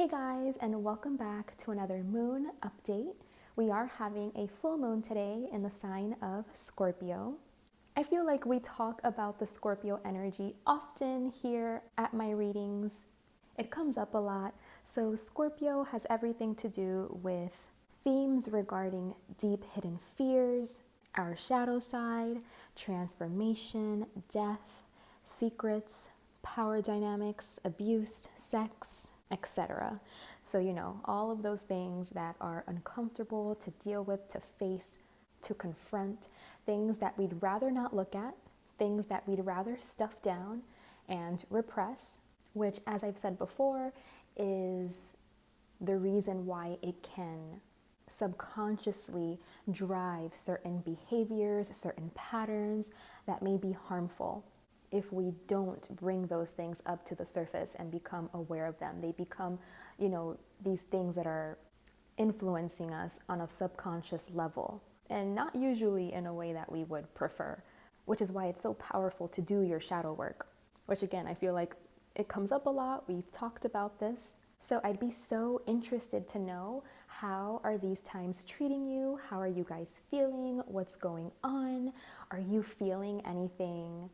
Hey guys, and welcome back to another moon update. We are having a full moon today in the sign of Scorpio. I feel like we talk about the Scorpio energy often here at my readings. It comes up a lot. So Scorpio has everything to do with themes regarding deep hidden fears, our shadow side, transformation, death, secrets, power dynamics, abuse, sex, etc. So, all of those things that are uncomfortable to deal with, to face, to confront, things that we'd rather not look at, things that we'd rather stuff down and repress, which, as I've said before, is the reason why it can subconsciously drive certain behaviors, certain patterns that may be harmful. If we don't bring those things up to the surface and become aware of them, they become, these things that are influencing us on a subconscious level, and not usually in a way that we would prefer, which is why it's so powerful to do your shadow work, which again, I feel like it comes up a lot. We've talked about this. So I'd be so interested to know, how are these times treating you? How are you guys feeling? What's going on? Are you feeling anything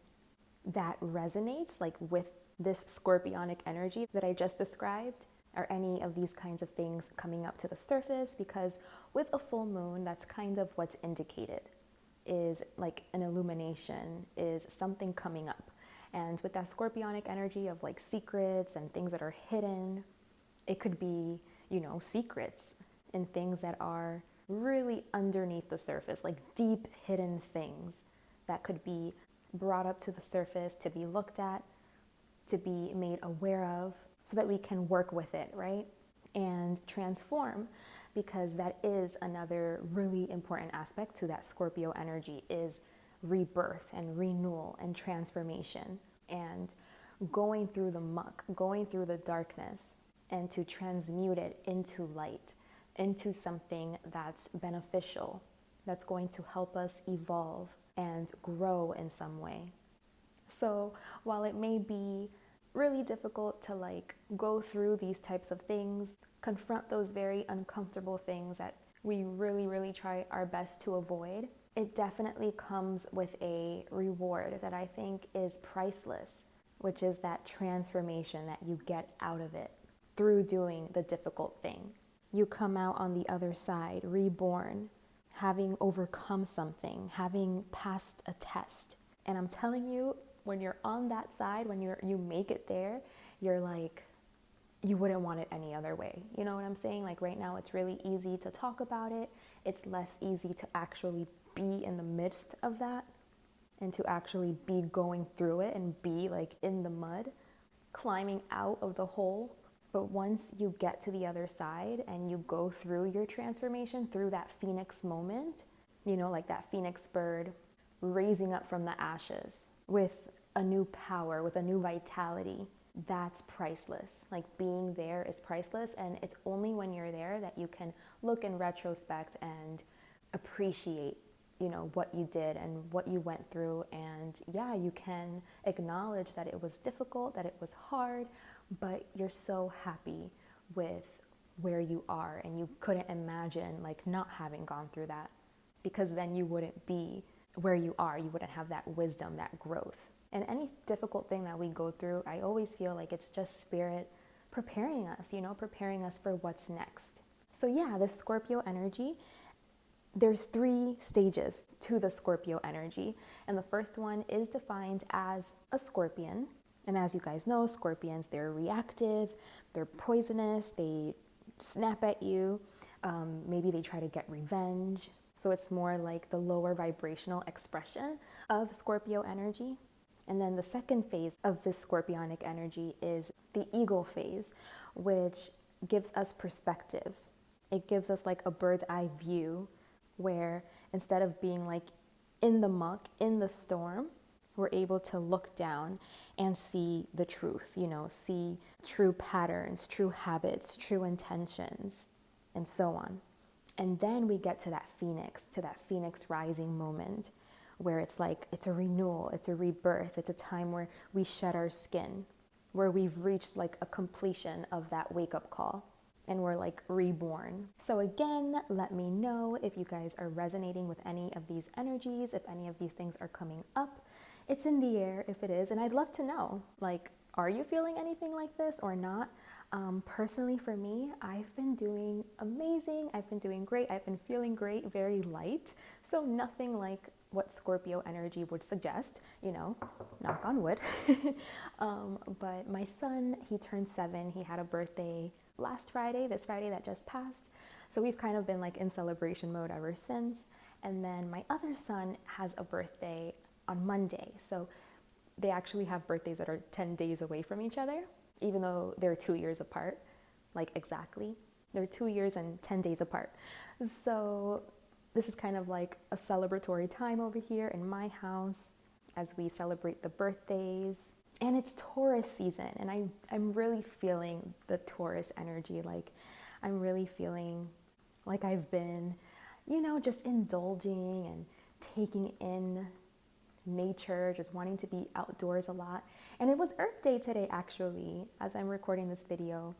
that resonates with this scorpionic energy that I just described? Are any of these kinds of things coming up to the surface? Because with a full moon, that's kind of what's indicated, is like an illumination, is something coming up. And with that scorpionic energy of secrets and things that are hidden, it could be, secrets and things that are really underneath the surface, like deep hidden things that could be brought up to the surface, to be looked at, to be made aware of, so that we can work with it, right? And transform, because that is another really important aspect to that Scorpio energy, is rebirth and renewal and transformation, and going through the muck, going through the darkness, and to transmute it into light, into something that's beneficial, that's going to help us evolve and grow in some way. So while it may be really difficult to go through these types of things, confront those very uncomfortable things that we really, really try our best to avoid, it definitely comes with a reward that I think is priceless, which is that transformation that you get out of it through doing the difficult thing. You come out on the other side, reborn, having overcome something, having passed a test. And I'm telling you, when you're on that side, when you make it there, you're you wouldn't want it any other way. You know what I'm saying? Right now, it's really easy to talk about it. It's less easy to actually be in the midst of that, and to actually be going through it and be in the mud, climbing out of the hole. But once you get to the other side and you go through your transformation, through that phoenix moment, like that phoenix bird raising up from the ashes with a new power, with a new vitality, that's priceless. Being there is priceless, and it's only when you're there that you can look in retrospect and appreciate, what you did and what you went through. And yeah, you can acknowledge that it was difficult, that it was hard, but you're so happy with where you are, and you couldn't imagine not having gone through that, because then you wouldn't be where you are. You wouldn't have that wisdom, that growth. And any difficult thing that we go through, I always feel like it's just spirit preparing us, preparing us for what's next. So yeah, this Scorpio energy, there's 3 stages to the Scorpio energy. And the first one is defined as a scorpion. And as you guys know, scorpions, they're reactive, they're poisonous, they snap at you, maybe they try to get revenge. So it's more like the lower vibrational expression of Scorpio energy. And then the second phase of this scorpionic energy is the eagle phase, which gives us perspective. It gives us a bird's eye view, where instead of being in the muck, in the storm, we're able to look down and see the truth, see true patterns, true habits, true intentions, and so on. And then we get to that phoenix rising moment, where it's a renewal, it's a rebirth, it's a time where we shed our skin, where we've reached like a completion of that wake-up call and we're like reborn. So again, let me know if you guys are resonating with any of these energies, if any of these things are coming up. It's in the air if it is, and I'd love to know, like, are you feeling anything like this or not? Personally for me, I've been doing amazing. I've been doing great. I've been feeling great, very light. So nothing like what Scorpio energy would suggest, you know, knock on wood. But my son, he turned 7. He had a birthday last Friday, this Friday that just passed. So we've kind of been like in celebration mode ever since. And then my other son has a birthday on Monday. So they actually have birthdays that are 10 days away from each other, even though they're 2 years apart, like exactly. They're 2 years and 10 days apart. So this is kind of like a celebratory time over here in my house as we celebrate the birthdays. And it's Taurus season, and I'm really feeling the Taurus energy. Like, I'm really feeling like I've been, you know, just indulging and taking in nature, just wanting to be outdoors a lot. And it was Earth Day today, actually, as I'm recording this video.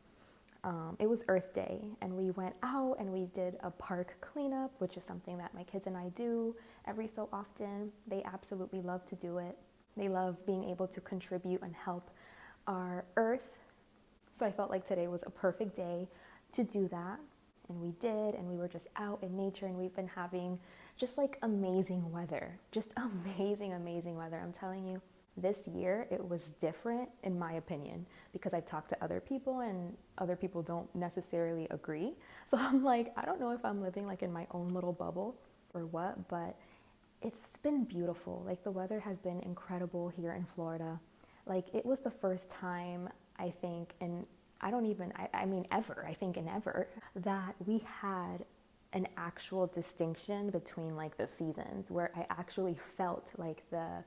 It was Earth Day, and we went out and we did a park cleanup, which is something that my kids and I do every so often. They absolutely love to do it. They love being able to contribute and help our earth. So I felt like today was a perfect day to do that. And we did, and we were just out in nature, and we've been having just like amazing weather, just amazing, amazing weather. I'm telling you, this year it was different in my opinion, because I've talked to other people and other people don't necessarily agree. So I'm like, I don't know if I'm living like in my own little bubble or what, but it's been beautiful. Like, the weather has been incredible here in Florida. Like, it was the first time, I think, and I mean ever, I think in ever, that we had an actual distinction between like the seasons, where I actually felt like the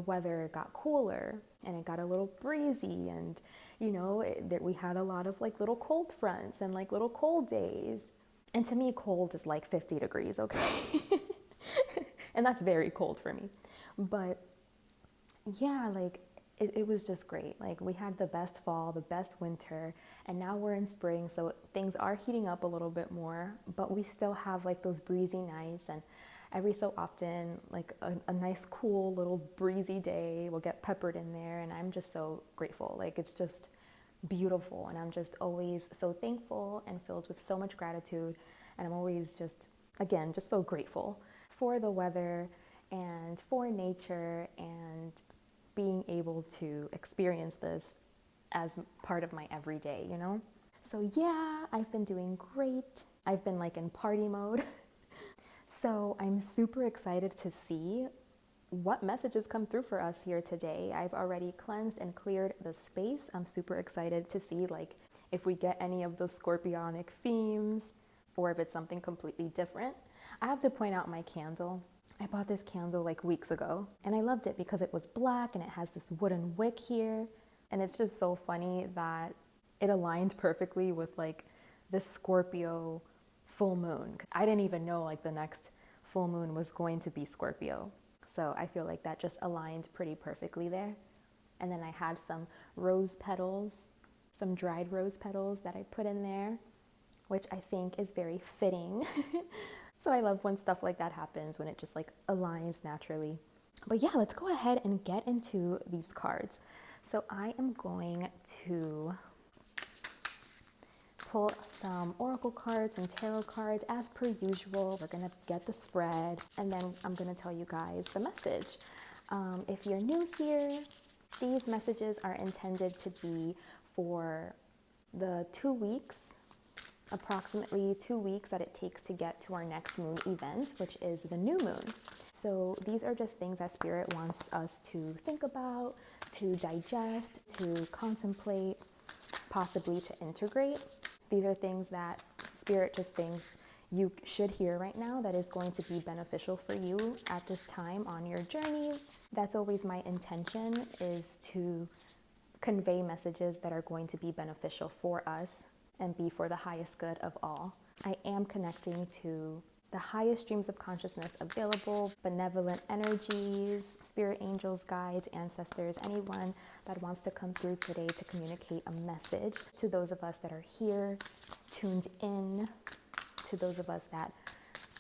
weather got cooler and it got a little breezy, and that we had a lot of like little cold fronts and like little cold days. And to me, cold is like 50 degrees, okay? And that's very cold for me. But yeah, like it was just great. Like, we had the best fall, the best winter, and now we're in spring, so things are heating up a little bit more, but we still have like those breezy nights, and every so often like a nice cool little breezy day will get peppered in there, and I'm just so grateful. Like, it's just beautiful, and I'm just always so thankful and filled with so much gratitude, and I'm always just, again, just so grateful for the weather and for nature and being able to experience this as part of my everyday, you know? So yeah, I've been doing great. I've been like in party mode. So I'm super excited to see what messages come through for us here today. I've already cleansed and cleared the space. I'm super excited to see like if we get any of those scorpionic themes or if it's something completely different. I have to point out my candle. I bought this candle like weeks ago, and I loved it because it was black and it has this wooden wick here. And it's just so funny that it aligned perfectly with like this Scorpio full moon. I didn't even know like the next full moon was going to be Scorpio. So I feel like that just aligned pretty perfectly there. And then I had some rose petals, some dried rose petals that I put in there, which I think is very fitting. So I love when stuff like that happens, when it just like aligns naturally. But yeah, let's go ahead and get into these cards. So I am going to pull some oracle cards and tarot cards as per usual. We're gonna get the spread, and then I'm gonna tell you guys the message. If you're new here, these messages are intended to be for the 2 weeks, approximately 2 weeks that it takes to get to our next moon event, which is the new moon. So these are just things that Spirit wants us to think about, to digest, to contemplate, possibly to integrate. These are things that Spirit just thinks you should hear right now that is going to be beneficial for you at this time on your journey. That's always my intention, is to convey messages that are going to be beneficial for us and be for the highest good of all. I am connecting to the highest streams of consciousness available, benevolent energies, spirit angels, guides, ancestors, anyone that wants to come through today to communicate a message to those of us that are here, tuned in, to those of us that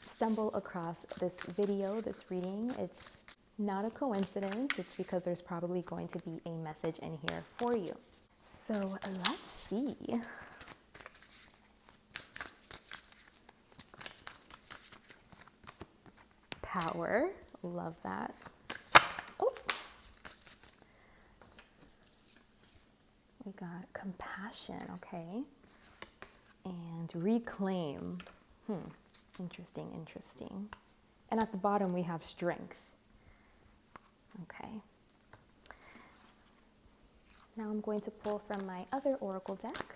stumble across this video, this reading. It's not a coincidence. It's because there's probably going to be a message in here for you. So let's see. Power, love that. Oh, we got compassion, okay. And reclaim. Interesting. And at the bottom we have strength. Okay. Now I'm going to pull from my other oracle deck.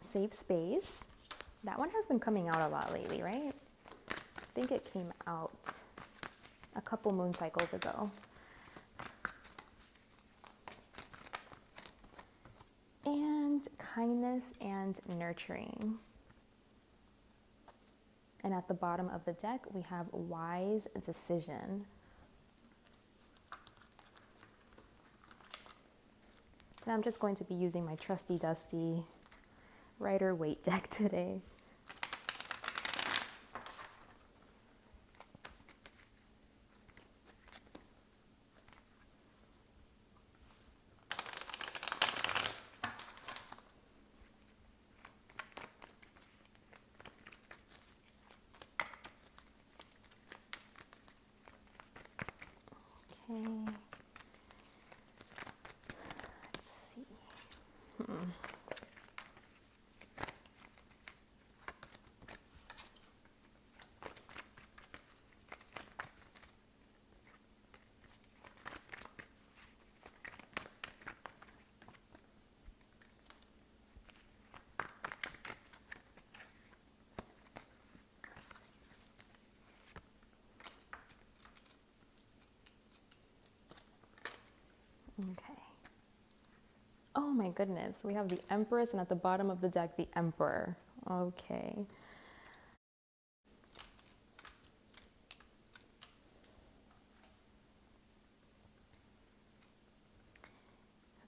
Safe space. That one has been coming out a lot lately, right? I think it came out a couple moon cycles ago. And kindness and nurturing. And at the bottom of the deck, we have wise decision. And I'm just going to be using my trusty dusty Rider-Waite deck today. Okay. Let's see. Okay. Oh my goodness. We have the Empress, and at the bottom of the deck, the Emperor. Okay.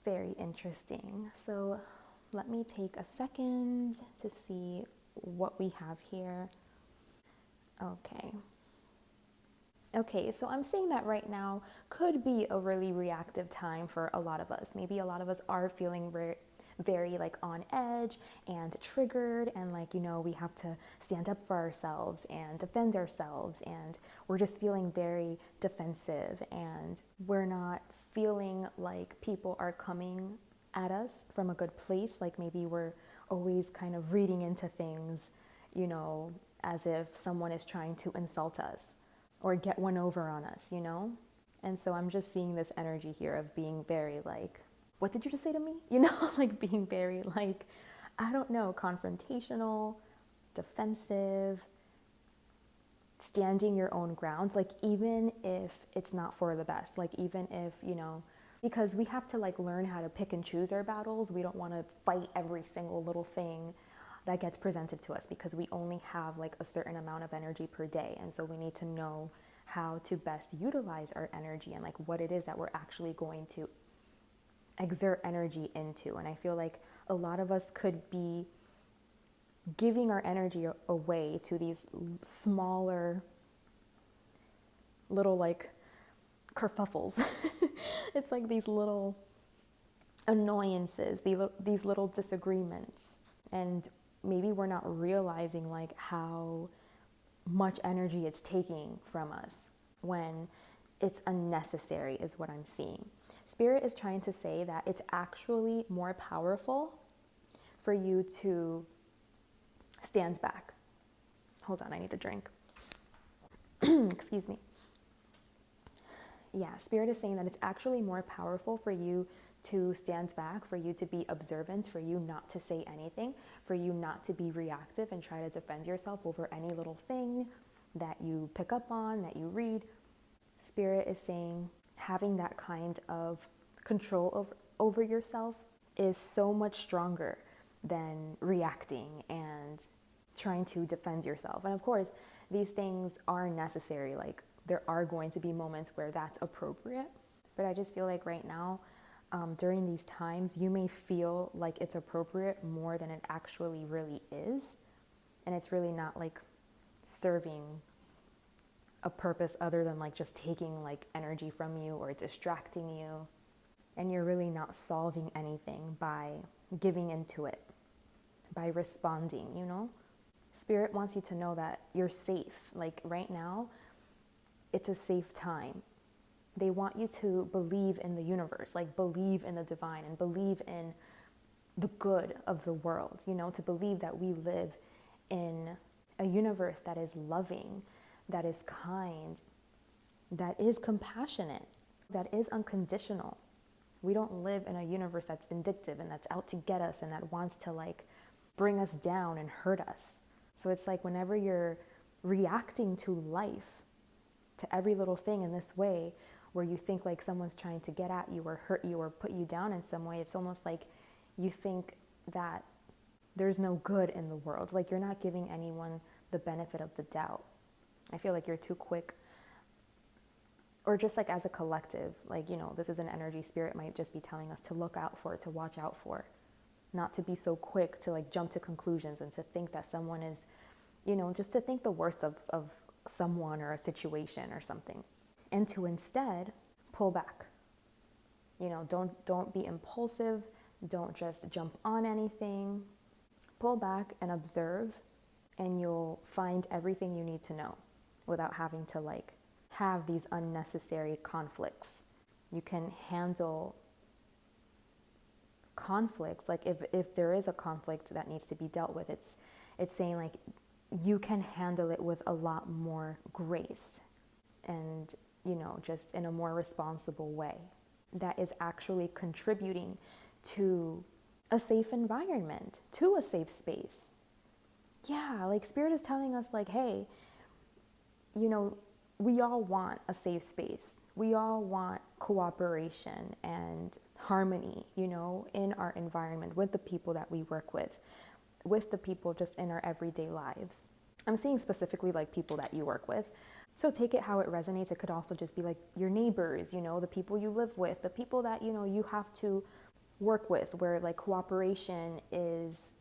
Very interesting. So let me take a second to see what we have here. Okay, so I'm seeing that right now could be a really reactive time for a lot of us. Maybe a lot of us are feeling very like on edge and triggered, and like, you know, we have to stand up for ourselves and defend ourselves, and we're just feeling very defensive, and we're not feeling like people are coming at us from a good place. Like maybe we're always kind of reading into things, you know, as if someone is trying to insult us or get one over on us, you know? And so I'm just seeing this energy here of being very like, what did you just say to me? You know, like being very like, I don't know, confrontational, defensive, standing your own ground. Like even if it's not for the best, like even if, you know, because we have to like learn how to pick and choose our battles. We don't want to fight every single little thing that gets presented to us, because we only have like a certain amount of energy per day. And so we need to know how to best utilize our energy and like what it is that we're actually going to exert energy into. And I feel like a lot of us could be giving our energy away to these smaller little like kerfuffles. It's like these little annoyances, these little disagreements. And maybe we're not realizing like how much energy it's taking from us when it's unnecessary, is what I'm seeing. Spirit is trying to say that it's actually more powerful for you to stand back. Hold on, I need a drink. Excuse me. Yeah, Spirit is saying that it's actually more powerful for you to stand back, for you to be observant, for you not to say anything, for you not to be reactive and try to defend yourself over any little thing that you pick up on, that you read. Spirit is saying having that kind of control over yourself is so much stronger than reacting and trying to defend yourself. And of course, these things are necessary. Like, there are going to be moments where that's appropriate. But I just feel like right now, during these times, you may feel like it's appropriate more than it actually really is. And it's really not like serving a purpose other than like just taking like energy from you or distracting you. And you're really not solving anything by giving into it, by responding, you know? Spirit wants you to know that you're safe. Like right now, it's a safe time. They want you to believe in the universe, like believe in the divine and believe in the good of the world, you know, to believe that we live in a universe that is loving, that is kind, that is compassionate, that is unconditional. We don't live in a universe that's vindictive and that's out to get us and that wants to like bring us down and hurt us. So it's like whenever you're reacting to life, to every little thing in this way, where you think like someone's trying to get at you or hurt you or put you down in some way, it's almost like you think that there's no good in the world. Like you're not giving anyone the benefit of the doubt. I feel like you're too quick, or just like as a collective, like, you know, this is an energy. Spirit might just be telling us to look out for, to watch out for, not to be so quick to like jump to conclusions and to think that someone is, you know, just to think the worst of someone or a situation or something, and to instead pull back. You know, don't be impulsive. Don't just jump on anything. Pull back and observe, and you'll find everything you need to know without having to like have these unnecessary conflicts. You can handle conflicts, like if there is a conflict that needs to be dealt with, it's saying like you can handle it with a lot more grace and, you know, just in a more responsible way that is actually contributing to a safe environment, to a safe space. Yeah, like Spirit is telling us like, hey, you know, we all want a safe space. We all want cooperation and harmony, you know, in our environment, with the people that we work with the people just in our everyday lives. I'm saying specifically like people that you work with. So take it how it resonates. It could also just be like your neighbors, you know, the people you live with, the people that, you know, you have to work with, where like cooperation is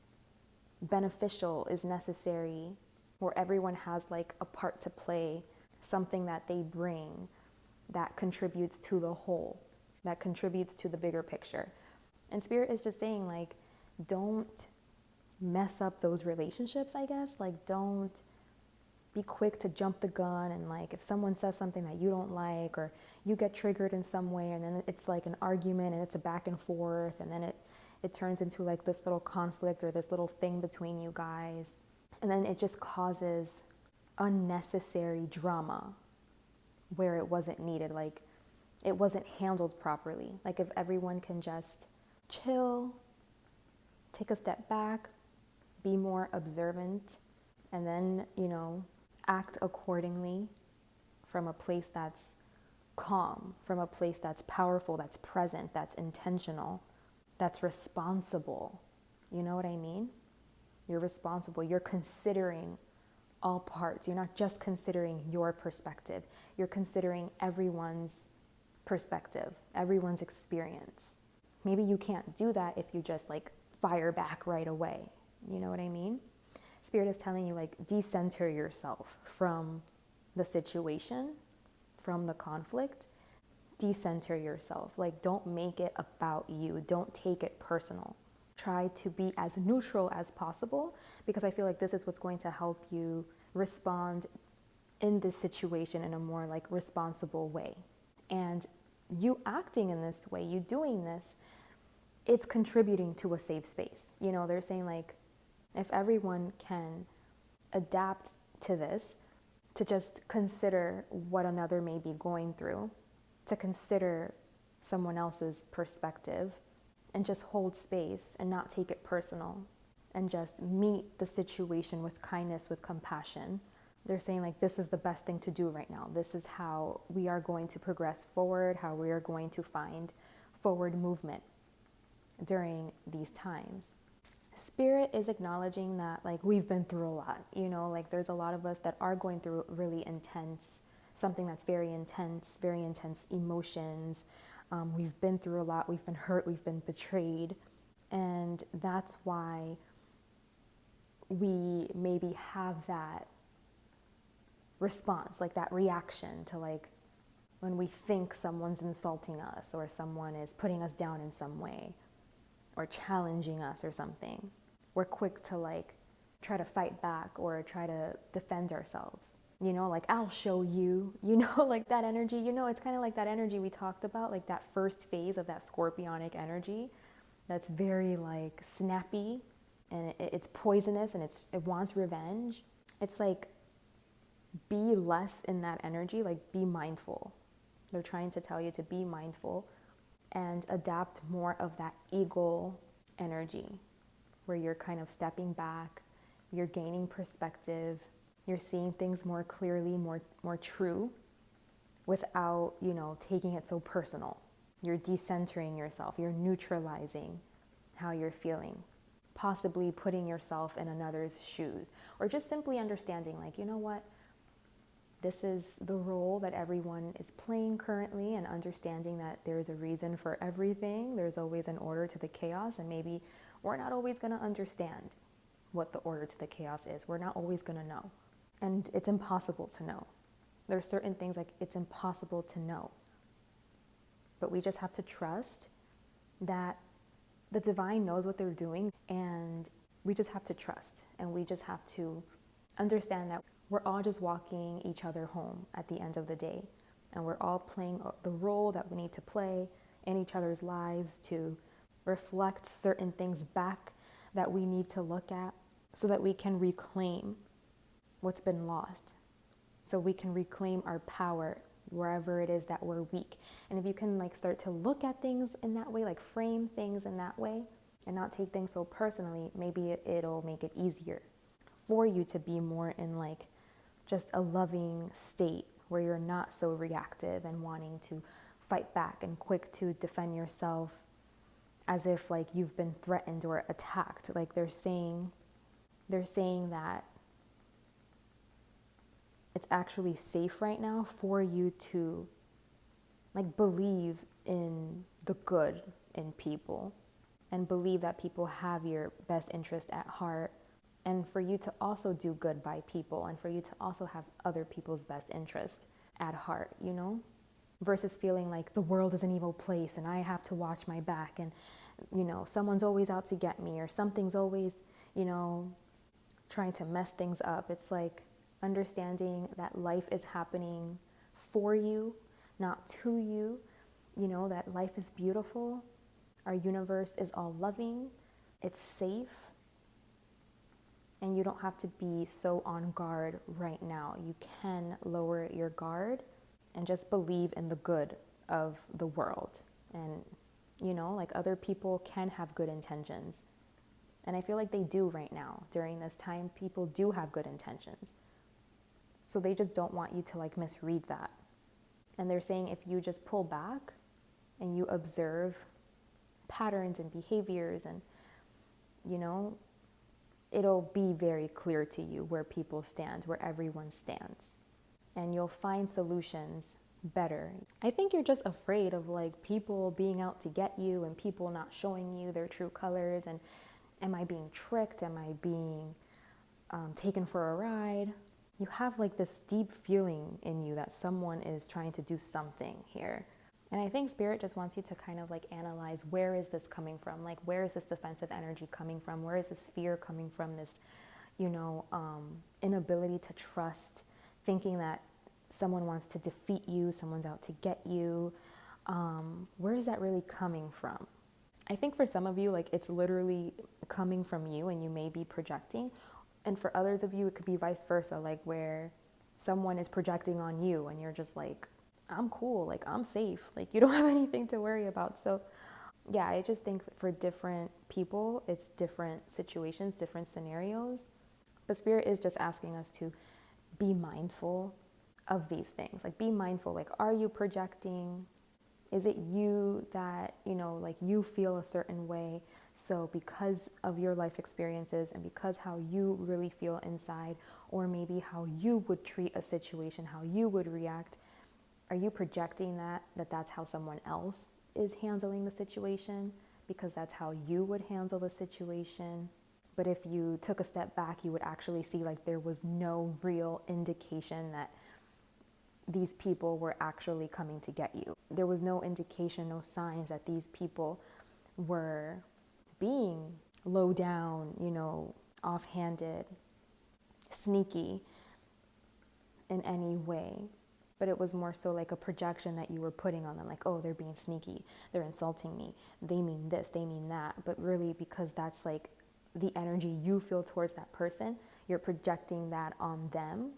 beneficial, is necessary, where everyone has like a part to play, something that they bring that contributes to the whole, that contributes to the bigger picture. And Spirit is just saying like, don't mess up those relationships, I guess. Like, don't be quick to jump the gun and like if someone says something that you don't like, or you get triggered in some way, and then it's like an argument and it's a back and forth, and then it turns into like this little conflict or this little thing between you guys, and then it just causes unnecessary drama where it wasn't needed. Like it wasn't handled properly. Like if everyone can just chill, take a step back, be more observant, and then, you know, act accordingly from a place that's calm, from a place that's powerful, that's present, that's intentional, that's responsible. You know what I mean? You're responsible. You're considering all parts. You're not just considering your perspective. You're considering everyone's perspective, everyone's experience. Maybe you can't do that if you just like fire back right away. You know what I mean? Spirit is telling you like decenter yourself from the situation, from the conflict. Decenter yourself. Like don't make it about you. Don't take it personal. Try to be as neutral as possible, because I feel like this is what's going to help you respond in this situation in a more like responsible way. And you acting in this way, you doing this, it's contributing to a safe space. You know, they're saying like, if everyone can adapt to this, to just consider what another may be going through, to consider someone else's perspective, and just hold space and not take it personal, and just meet the situation with kindness, with compassion. They're saying like, this is the best thing to do right now. This is how we are going to progress forward, how we are going to find forward movement during these times. Spirit is acknowledging that like we've been through a lot, you know, like there's a lot of us that are going through really intense, something that's very intense emotions. We've been through a lot, we've been hurt, we've been betrayed. And that's why we maybe have that response, like that reaction to like when we think someone's insulting us or someone is putting us down in some way or challenging us or something. We're quick to like try to fight back or try to defend ourselves. You know, like I'll show you, you know, like that energy, you know, it's kind of like that energy we talked about, like that first phase of that scorpionic energy that's very like snappy and it's poisonous and it wants revenge. It's like be less in that energy, like be mindful. They're trying to tell you to be mindful and adapt more of that eagle energy where you're kind of stepping back, you're gaining perspective, you're seeing things more clearly, more true without, you know, taking it so personal. You're decentering yourself, you're neutralizing how you're feeling, possibly putting yourself in another's shoes, or just simply understanding like, you know what, this is the role that everyone is playing currently, and understanding that there's a reason for everything. There's always an order to the chaos, and maybe we're not always going to understand what the order to the chaos is. We're not always going to know. And it's impossible to know. There are certain things like it's impossible to know. But we just have to trust that the divine knows what they're doing, and we just have to trust, and we just have to understand that we're all just walking each other home at the end of the day, and we're all playing the role that we need to play in each other's lives to reflect certain things back that we need to look at so that we can reclaim what's been lost, so we can reclaim our power wherever it is that we're weak. And if you can like start to look at things in that way, like frame things in that way and not take things so personally, maybe it'll make it easier for you to be more in like just a loving state where you're not so reactive and wanting to fight back and quick to defend yourself as if like you've been threatened or attacked. Like they're saying that it's actually safe right now for you to like believe in the good in people and believe that people have your best interest at heart, and for you to also do good by people, and for you to also have other people's best interest at heart, you know, versus feeling like the world is an evil place and I have to watch my back, and, you know, someone's always out to get me, or something's always, you know, trying to mess things up. It's like understanding that life is happening for you, not to you, you know, that life is beautiful. Our universe is all loving. It's safe. And you don't have to be so on guard right now. You can lower your guard and just believe in the good of the world. And, you know, like other people can have good intentions. And I feel like they do right now. During this time, people do have good intentions. So they just don't want you to like misread that. And they're saying if you just pull back and you observe patterns and behaviors, and, you know, it'll be very clear to you where people stand, where everyone stands. And you'll find solutions better. I think you're just afraid of like people being out to get you and people not showing you their true colors. And am I being tricked? Am I being taken for a ride? You have like this deep feeling in you that someone is trying to do something here. And I think Spirit just wants you to kind of like analyze, where is this coming from? Like, where is this defensive energy coming from? Where is this fear coming from? This, you know, inability to trust, thinking that someone wants to defeat you, someone's out to get you. Where is that really coming from? I think for some of you, like it's literally coming from you and you may be projecting. And for others of you, it could be vice versa, like where someone is projecting on you and you're just like, I'm cool, like I'm safe, like you don't have anything to worry about. So yeah, I just think for different people, it's different situations, different scenarios. But Spirit is just asking us to be mindful of these things. Like be mindful, like are you projecting? Is it you that, like you feel a certain way? So because of your life experiences and because how you really feel inside, or maybe how you would treat a situation, how you would react, are you projecting that's how someone else is handling the situation because that's how you would handle the situation? But if you took a step back, you would actually see like there was no real indication that these people were actually coming to get you. There was no indication, no signs that these people were being low down, offhanded, sneaky in any way. But it was more so like a projection that you were putting on them, like, oh, they're being sneaky, they're insulting me, they mean this, they mean that. But really, because that's like the energy you feel towards that person, you're projecting that on them.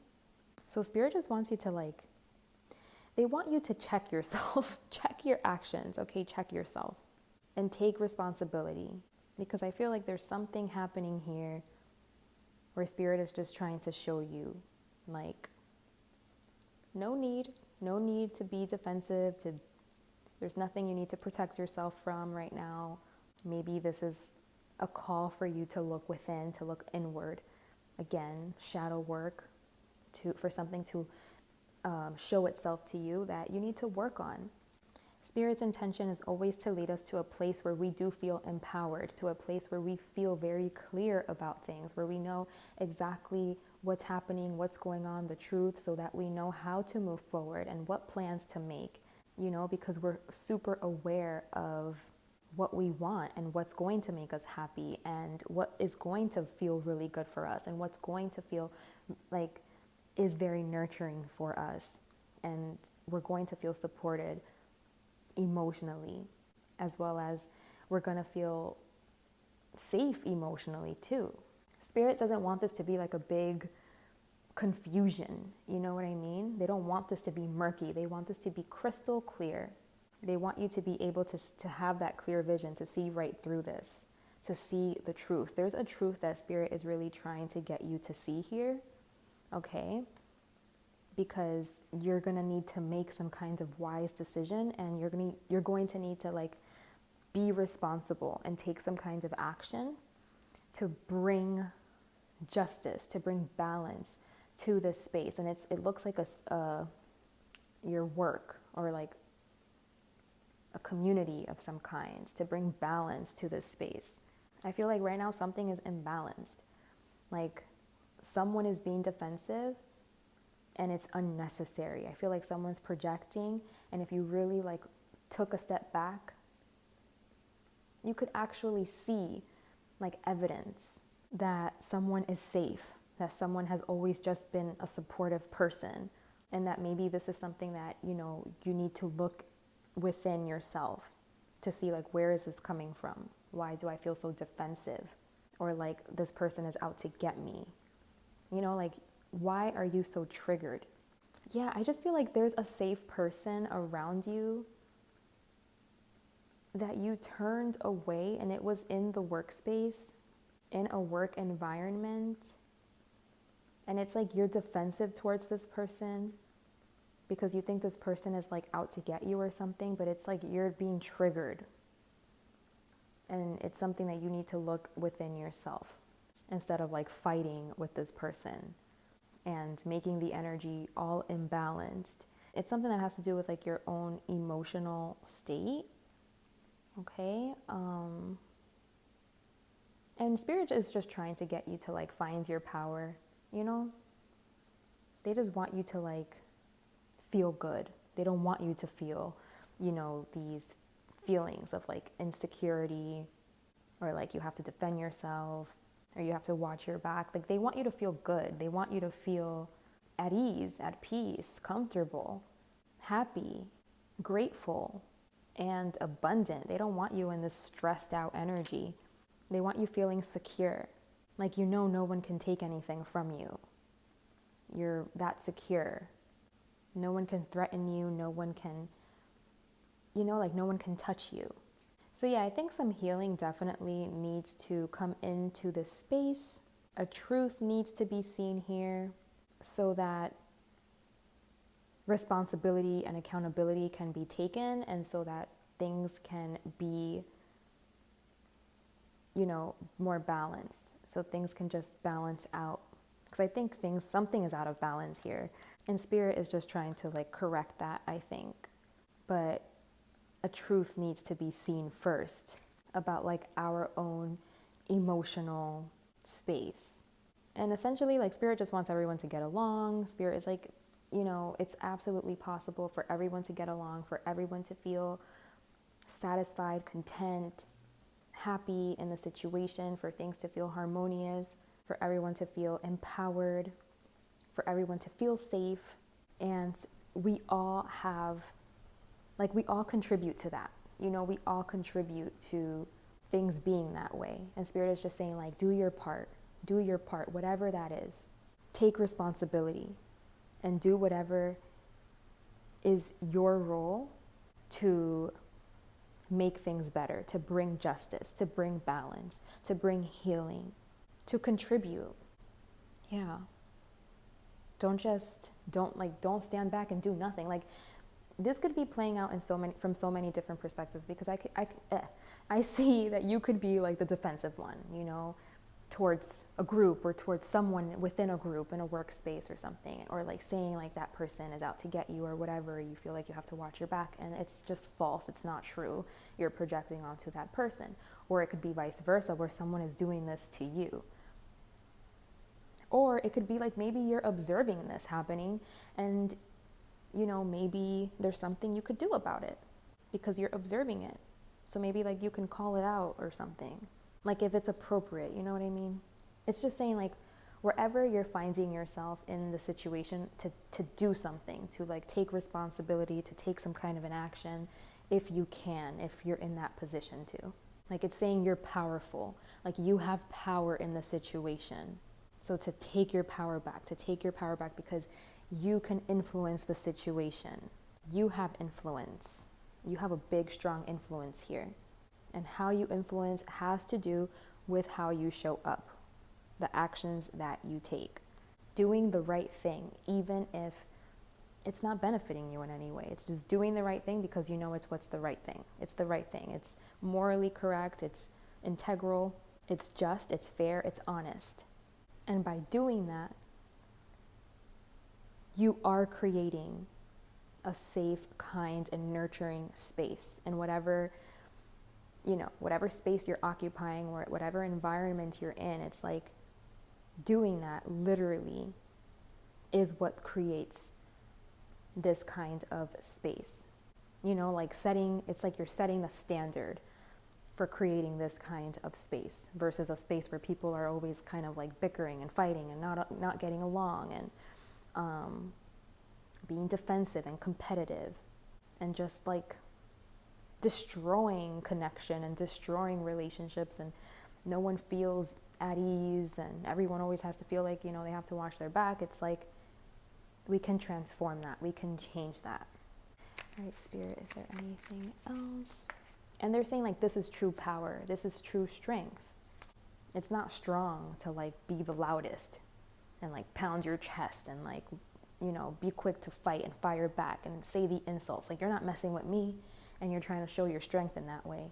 So Spirit just wants you to they want you to check yourself, check your actions, okay? Check yourself and take responsibility, because I feel like there's something happening here where Spirit is just trying to show you, like, no need to be defensive, there's nothing you need to protect yourself from right now. Maybe this is a call for you to look within, to look inward. Again, shadow work, for something to show itself to you that you need to work on. Spirit's intention is always to lead us to a place where we do feel empowered, to a place where we feel very clear about things, where we know exactly what's happening, what's going on, the truth, so that we know how to move forward and what plans to make, because we're super aware of what we want and what's going to make us happy and what is going to feel really good for us and what's going to feel like is very nurturing for us, and we're going to feel supported emotionally, as well as we're going to feel safe emotionally too. Spirit doesn't want this to be like a big confusion, you know what I mean? They don't want this to be murky. They want this to be crystal clear. They want you to be able to have that clear vision, to see right through this, to see the truth. There's a truth that Spirit is really trying to get you to see here. Okay, because you're going to need to make some kind of wise decision, and you're going to need to be responsible and take some kind of action to bring justice, to bring balance to this space. And it looks like your work, or like a community of some kind, to bring balance to this space. I feel like right now something is imbalanced. Like someone is being defensive and it's unnecessary. I feel like someone's projecting, and if you really took a step back, you could actually see evidence that someone is safe, that someone has always just been a supportive person, and that maybe this is something that you need to look within yourself to see where is this coming from? Why do I feel so defensive? Or this person is out to get me. Why are you so triggered? Yeah, I just feel like there's a safe person around you that you turned away, and it was in the workspace, in a work environment, and it's you're defensive towards this person because you think this person is out to get you or something, but it's you're being triggered, and it's something that you need to look within yourself instead of fighting with this person and making the energy all imbalanced. It's something that has to do with your own emotional state. Okay, and Spirit is just trying to get you to find your power. They just want you to feel good. They don't want you to feel these feelings of insecurity, or you have to defend yourself, or you have to watch your back. They want you to feel good. They want you to feel at ease, at peace, comfortable, happy, grateful, and abundant. They don't want you in this stressed out energy. They want you feeling secure. No one can take anything from you. You're that secure. No one can threaten you. No one can, no one can touch you. So yeah, I think some healing definitely needs to come into this space. A truth needs to be seen here so that responsibility and accountability can be taken, and so that things can be, more balanced. So things can just balance out. Because I think something is out of balance here. And spirit is just trying to correct that, I think. But a truth needs to be seen first about our own emotional space. And essentially spirit just wants everyone to get along. Spirit is it's absolutely possible for everyone to get along, for everyone to feel satisfied, content, happy in the situation, for things to feel harmonious, for everyone to feel empowered, for everyone to feel safe. And we all have, we all contribute to that. We all contribute to things being that way. And spirit is just saying do your part, whatever that is. Take responsibility and do whatever is your role to make things better, to bring justice, to bring balance, to bring healing, to contribute. Yeah. Don't stand back and do nothing. This could be playing out from so many different perspectives, because I see that you could be the defensive one, towards a group or towards someone within a group in a workspace or something, or saying that person is out to get you or whatever. You feel you have to watch your back, and it's just false. It's not true. You're projecting onto that person. Or it could be vice versa, where someone is doing this to you. Or it could be maybe you're observing this happening, and maybe there's something you could do about it because you're observing it. So maybe you can call it out or something. If it's appropriate, you know what I mean? It's just saying wherever you're finding yourself in the situation, to do something, to take responsibility, to take some kind of an action, if you can, if you're in that position to. It's saying you're powerful, you have power in the situation. So to take your power back, because you can influence the situation. You have influence. You have a big, strong influence here. And how you influence has to do with how you show up, the actions that you take, doing the right thing, even if it's not benefiting you in any way. It's just doing the right thing because it's what's the right thing. It's the right thing. It's morally correct. It's integral. It's just. It's fair. It's honest. And by doing that, you are creating a safe, kind, and nurturing space in whatever space you're occupying, or whatever environment you're in. It's doing that literally is what creates this kind of space. You're setting the standard for creating this kind of space, versus a space where people are always kind of bickering and fighting and not getting along, and being defensive and competitive, and just destroying connection and destroying relationships, and no one feels at ease, and everyone always has to feel they have to watch their back. It's we can transform that. We can change that. All right, Spirit, is there anything else? And they're saying this is true power. This is true strength. It's not strong to be the loudest and pound your chest and be quick to fight and fire back and say the insults. You're not messing with me, and you're trying to show your strength in that way.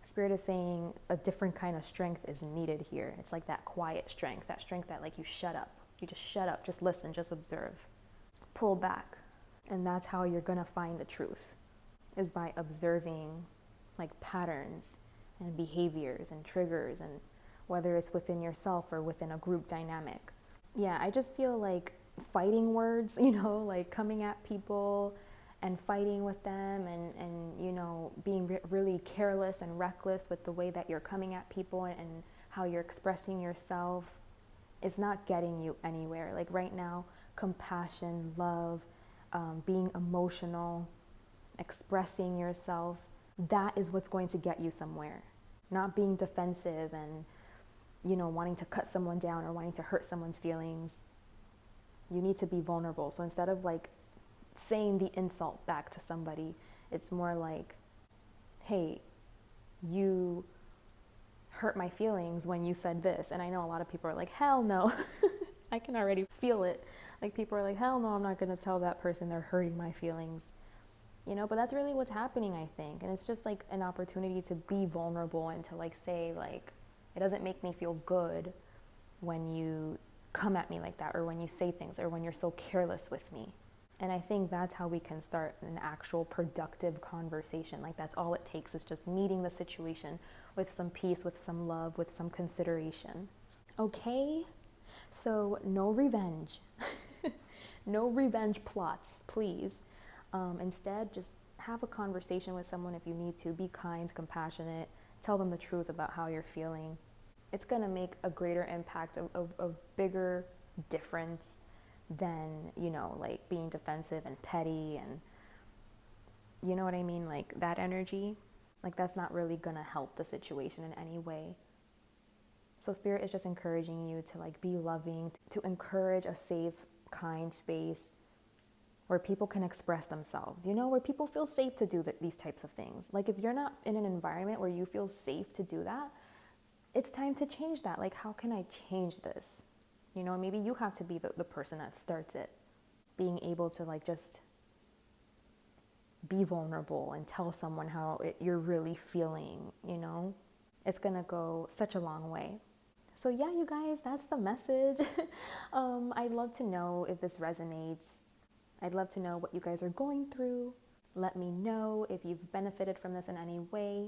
Spirit is saying a different kind of strength is needed here. It's that quiet strength, that strength that you shut up. You just shut up, just listen, just observe. Pull back. And that's how you're going to find the truth, is by observing patterns and behaviors and triggers, and whether it's within yourself or within a group dynamic. Yeah, I just feel fighting words, coming at people and fighting with them, and being really careless and reckless with the way that you're coming at people and how you're expressing yourself is not getting you anywhere. Right now, compassion, love, being emotional, expressing yourself, that is what's going to get you somewhere. Not being defensive and, wanting to cut someone down or wanting to hurt someone's feelings. You need to be vulnerable. So instead of saying the insult back to somebody, it's more hey, you hurt my feelings when you said this. And I know a lot of people are hell no. I can already feel it. Like people are like, hell no, I'm not going to tell that person they're hurting my feelings. But that's really what's happening, I think. And it's just like an opportunity to be vulnerable and to like say like, it doesn't make me feel good when you come at me like that, or when you say things, or when you're so careless with me. And I think that's how we can start an actual productive conversation. Like that's all it takes, is just meeting the situation with some peace, with some love, with some consideration. Okay? So no revenge. No revenge plots, please. Instead, just have a conversation with someone if you need to. Be kind, compassionate. Tell them the truth about how you're feeling. It's going to make a greater impact, a bigger difference than, like being defensive and petty and, you know what I mean? Like that energy, like that's not really going to help the situation in any way. So Spirit is just encouraging you to like be loving, to encourage a safe, kind space where people can express themselves, where people feel safe to do these types of things. Like if you're not in an environment where you feel safe to do that, it's time to change that. Like, how can I change this? Maybe you have to be the person that starts it. Being able to like just be vulnerable and tell someone how you're really feeling, it's gonna go such a long way. So yeah, you guys, that's the message. I'd love to know if this resonates. I'd love to know what you guys are going through. Let me know if you've benefited from this in any way.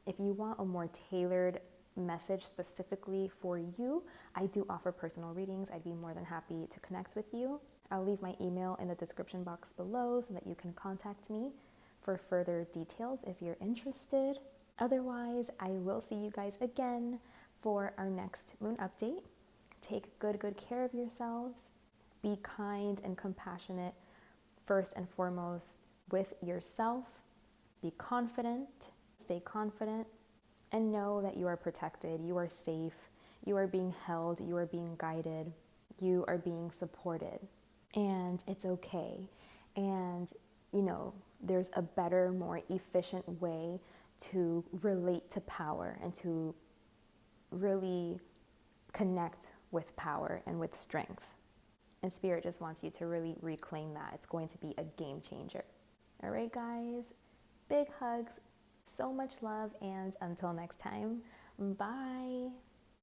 If you want a more tailored message specifically for you, I do offer personal readings. I'd be more than happy to connect with you. I'll leave my email in the description box below so that you can contact me for further details if you're interested. Otherwise, I will see you guys again for our next moon update. Take good care of yourselves. Be kind and compassionate first and foremost with yourself. Be confident, stay confident, and know that you are protected, you are safe, you are being held, you are being guided, you are being supported, and it's okay. And, there's a better, more efficient way to relate to power and to really connect with power and with strength. And Spirit just wants you to really reclaim that. It's going to be a game changer. All right, guys, big hugs, so much love, and until next time, bye.